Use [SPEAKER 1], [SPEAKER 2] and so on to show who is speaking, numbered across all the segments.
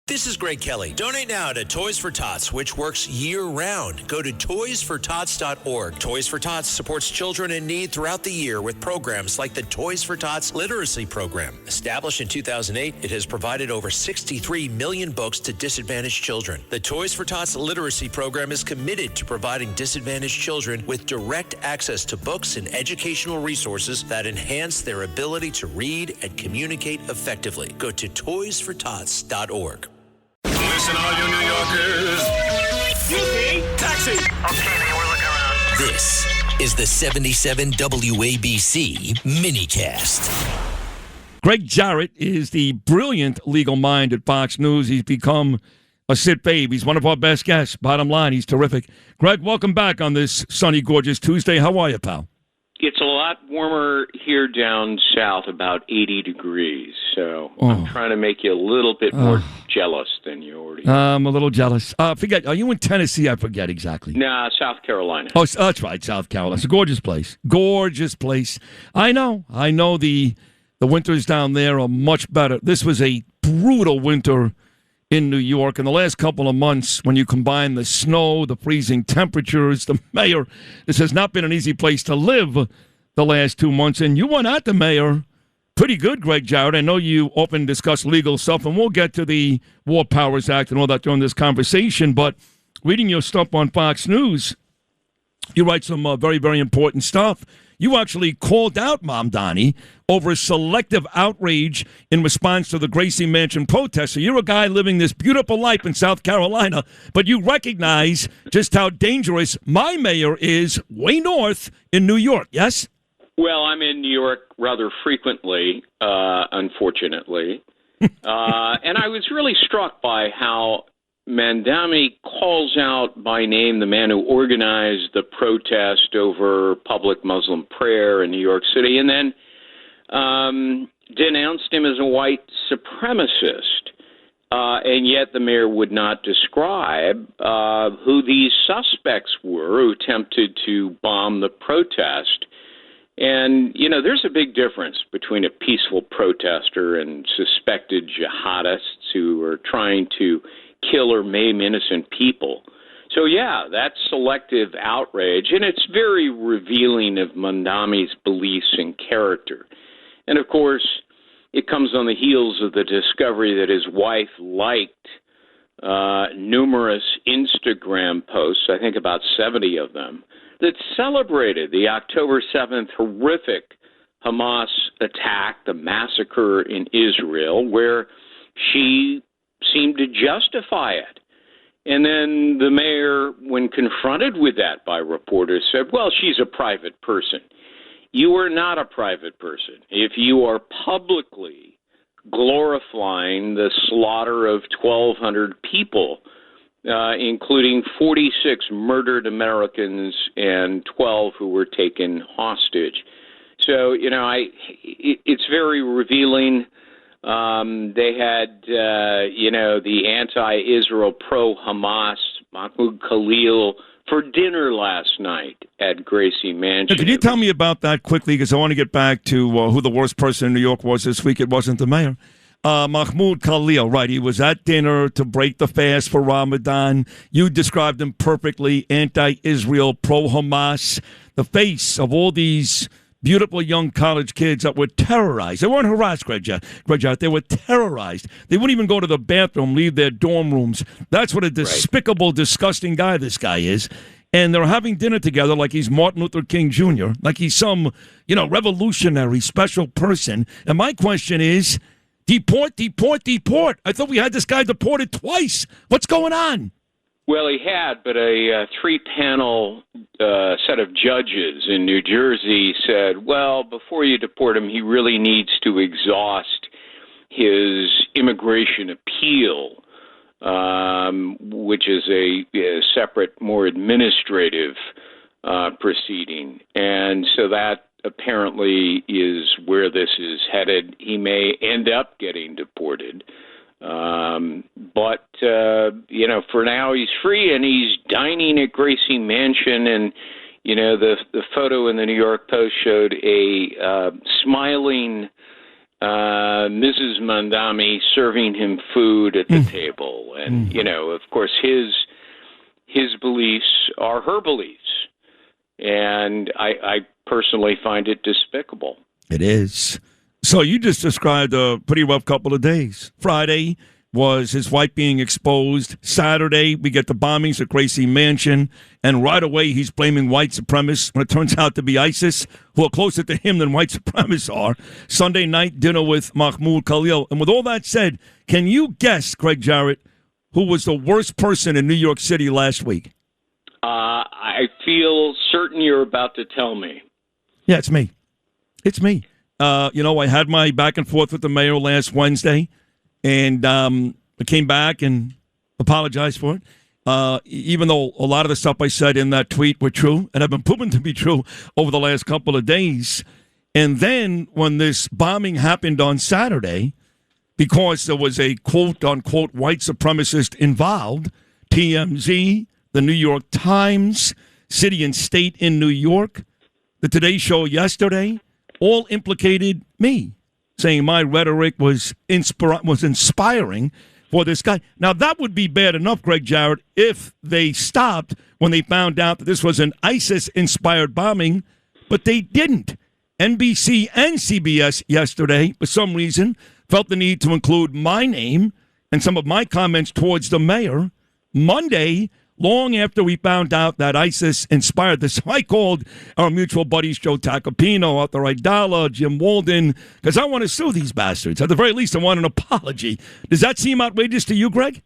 [SPEAKER 1] This is Greg Kelly. Donate now to Toys for Tots, which works year-round. Go to toysfortots.org. Toys for Tots supports children in need throughout the year with programs like the Toys for Tots Literacy Program. Established in 2008, it has provided over 63 million books to disadvantaged children. The Toys for Tots Literacy Program is committed to providing disadvantaged children with direct access to books and educational resources that enhance their ability to read and communicate effectively. Go to toysfortots.org.
[SPEAKER 2] Listen, all you New Yorkers. Excuse me. Taxi.
[SPEAKER 3] Okay, man, we're looking around.
[SPEAKER 1] This is the 77 WABC minicast.
[SPEAKER 4] Gregg Jarrett is the brilliant legal mind at Fox News. He's become a sit babe. He's one of our best guests. Bottom line, he's terrific. Greg, welcome back on this sunny, gorgeous Tuesday. How are you, pal?
[SPEAKER 5] It's a lot warmer here down south, about 80 degrees. So I'm trying to make you a little bit more jealous than you already are.
[SPEAKER 4] I'm a little jealous. Forget, are you in Tennessee? I forget exactly.
[SPEAKER 5] Nah, South Carolina.
[SPEAKER 4] Oh, that's right, South Carolina. It's a gorgeous place. Gorgeous place. I know the winters down there are much better. This was a brutal winter in New York. In the last couple of months, when you combine the snow, the freezing temperatures, the mayor, this has not been an easy place to live the last 2 months. And you went at the mayor pretty good, Gregg Jarrett. I know you often discuss legal stuff, and we'll get to the War Powers Act and all that during this conversation. But reading your stuff on Fox News, you write some very, very important stuff. You actually called out Mamdani over selective outrage in response to the Gracie Mansion protest. So you're a guy living this beautiful life in South Carolina, but you recognize just how dangerous my mayor is way north in New York, yes?
[SPEAKER 5] Well, I'm in New York rather frequently, unfortunately. And I was really struck by how Mamdani calls out by name the man who organized the protest over public Muslim prayer in New York City, and then denounced him as a white supremacist. And yet the mayor would not describe who these suspects were who attempted to bomb the protest. And, you know, there's a big difference between a peaceful protester and suspected jihadists who are trying to kill or maim innocent people. So, yeah, that's selective outrage, and it's very revealing of Mamdani's beliefs and character. And, of course, it comes on the heels of the discovery that his wife liked numerous Instagram posts, I think about 70 of them, that celebrated the October 7th horrific Hamas attack, the massacre in Israel, where she seemed to justify it. And then the mayor, when confronted with that by reporters, said, well, she's a private person. You are not a private person. If you are publicly glorifying the slaughter of 1,200 people, including 46 murdered Americans and 12 who were taken hostage. So, you know, it's very revealing. They had, the anti-Israel, pro-Hamas, Mahmoud Khalil, for dinner last night at Gracie Mansion.
[SPEAKER 4] Can you tell me about that quickly? Because I want to get back to who the worst person in New York was this week. It wasn't the mayor. Mahmoud Khalil, right. He was at dinner to break the fast for Ramadan. You described him perfectly, anti-Israel, pro-Hamas, the face of all these beautiful young college kids that were terrorized. They weren't harassed, Gregg Jarrett. They were terrorized. They wouldn't even go to the bathroom, leave their dorm rooms. That's what a despicable, disgusting guy this guy is. And they're having dinner together like he's Martin Luther King Jr., like he's some, revolutionary, special person. And my question is, deport. I thought we had this guy deported twice. What's going on?
[SPEAKER 5] Well, he had, but a three-panel set of judges in New Jersey said, well, before you deport him, he really needs to exhaust his immigration appeal, which is a separate, more administrative proceeding. And so that apparently is where this is headed. He may end up getting deported. But for now he's free and he's dining at Gracie Mansion. And, the photo in the New York Post showed a smiling Mrs. Mamdani serving him food at the table. And, of course, his beliefs are her beliefs. And I personally find it despicable.
[SPEAKER 4] It is. So you just described a pretty rough couple of days. Friday was his wife being exposed. Saturday, we get the bombings at Gracie Mansion. And right away, he's blaming white supremacists when it turns out to be ISIS, who are closer to him than white supremacists are. Sunday night, dinner with Mahmoud Khalil. And with all that said, can you guess, Gregg Jarrett, who was the worst person in New York City last week?
[SPEAKER 5] I feel certain you're about to tell me.
[SPEAKER 4] Yeah, it's me. It's me. I had my back and forth with the mayor last Wednesday, and I came back and apologized for it, even though a lot of the stuff I said in that tweet were true, and have been proven to be true over the last couple of days. And then when this bombing happened on Saturday, because there was a quote-unquote white supremacist involved, TMZ, the New York Times, City and State in New York, the Today Show yesterday, all implicated me, saying my rhetoric was inspiring for this guy. Now, that would be bad enough, Gregg Jarrett, if they stopped when they found out that this was an ISIS-inspired bombing, but they didn't. NBC and CBS yesterday, for some reason, felt the need to include my name and some of my comments towards the mayor. Monday, long after we found out that ISIS inspired this, I called our mutual buddies Joe Tacopino, Arthur Aidala, Jim Walden, because I want to sue these bastards. At the very least, I want an apology. Does that seem outrageous to you, Greg?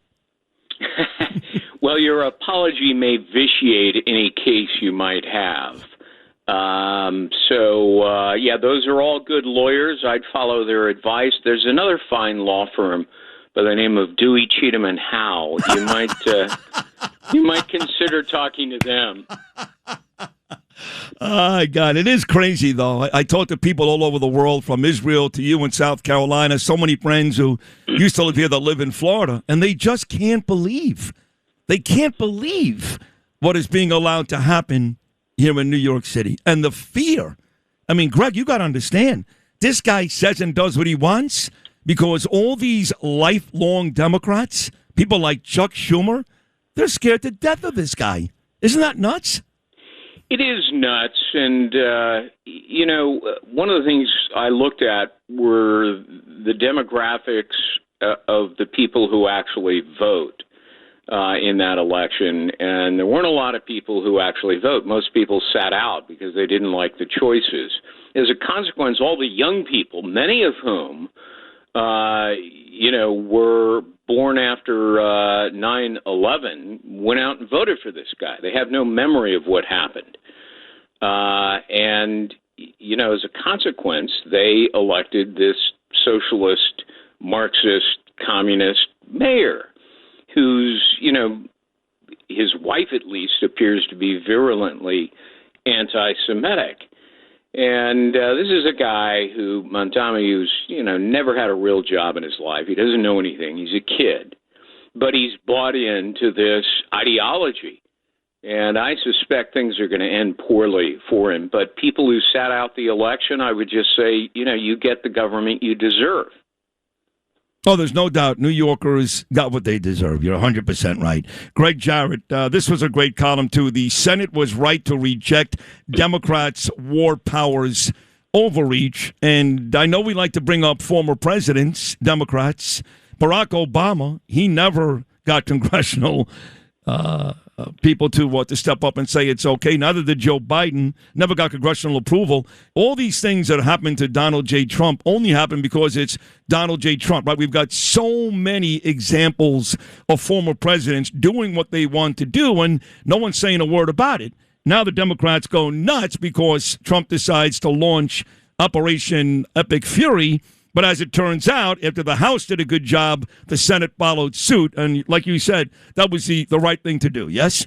[SPEAKER 5] Well, your apology may vitiate any case you might have. Those are all good lawyers. I'd follow their advice. There's another fine law firm by the name of Dewey, Cheatham, and Howe. You might consider talking to them.
[SPEAKER 4] Oh, God, it is crazy, though. I talk to people all over the world, from Israel to you in South Carolina, so many friends who used to live here that live in Florida, and they just can't believe. They can't believe what is being allowed to happen here in New York City. And the fear. I mean, Greg, you got to understand, this guy says and does what he wants because all these lifelong Democrats, people like Chuck Schumer, they're scared to death of this guy. Isn't that nuts?
[SPEAKER 5] It is nuts. And, one of the things I looked at were the demographics of the people who actually vote in that election. And there weren't a lot of people who actually vote. Most people sat out because they didn't like the choices. As a consequence, all the young people, many of whom were born after 9/11, went out and voted for this guy. They have no memory of what happened. As a consequence, they elected this socialist, Marxist, communist mayor who's, his wife at least appears to be virulently anti-Semitic. And this is a guy who, Mamdani, who's, never had a real job in his life. He doesn't know anything. He's a kid. But he's bought into this ideology. And I suspect things are going to end poorly for him. But people who sat out the election, I would just say, you get the government you deserve.
[SPEAKER 4] Oh, there's no doubt New Yorkers got what they deserve. You're 100% right. Gregg Jarrett, this was a great column, too. The Senate was right to reject Democrats' war powers overreach. And I know we like to bring up former presidents, Democrats. Barack Obama, he never got congressional people to step up and say it's okay. Neither did Joe Biden. Never got congressional approval. All these things that happened to Donald J. Trump only happened because it's Donald J. Trump, right? We've got so many examples of former presidents doing what they want to do, and no one's saying a word about it. Now the Democrats go nuts because Trump decides to launch Operation Epic Fury. But as it turns out, after the House did a good job, the Senate followed suit. And like you said, that was the right thing to do, yes?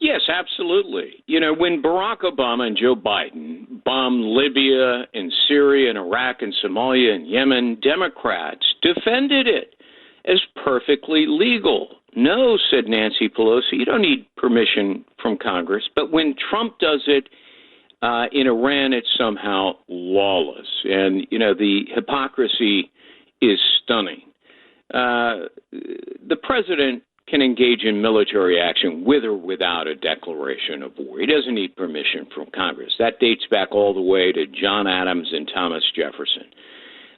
[SPEAKER 5] Yes, absolutely. When Barack Obama and Joe Biden bombed Libya and Syria and Iraq and Somalia and Yemen, Democrats defended it as perfectly legal. No, said Nancy Pelosi, you don't need permission from Congress. But when Trump does it, In Iran, it's somehow lawless. And, the hypocrisy is stunning. The president can engage in military action with or without a declaration of war. He doesn't need permission from Congress. That dates back all the way to John Adams and Thomas Jefferson.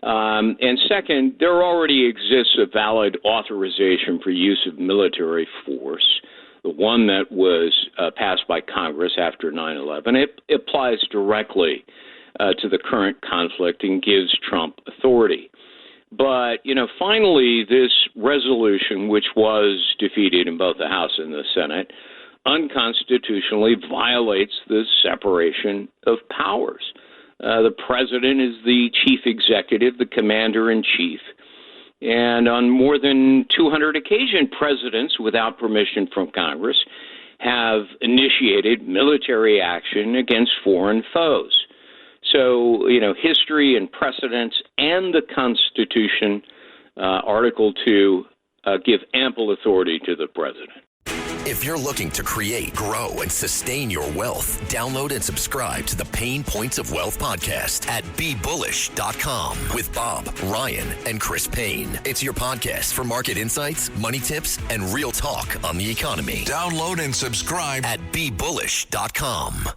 [SPEAKER 5] And second, there already exists a valid authorization for use of military force, the one that was passed by Congress after 9/11. It applies directly to the current conflict and gives Trump authority. But, finally, this resolution, which was defeated in both the House and the Senate, unconstitutionally violates the separation of powers. The president is the chief executive, the commander-in-chief. And on more than 200 occasions, presidents, without permission from Congress, have initiated military action against foreign foes. So, history and precedents and the Constitution, Article 2, give ample authority to the president.
[SPEAKER 6] If you're looking to create, grow, and sustain your wealth, download and subscribe to the Pain Points of Wealth podcast at BeBullish.com with Bob, Ryan, and Chris Payne. It's your podcast for market insights, money tips, and real talk on the economy.
[SPEAKER 7] Download and subscribe
[SPEAKER 6] at BeBullish.com.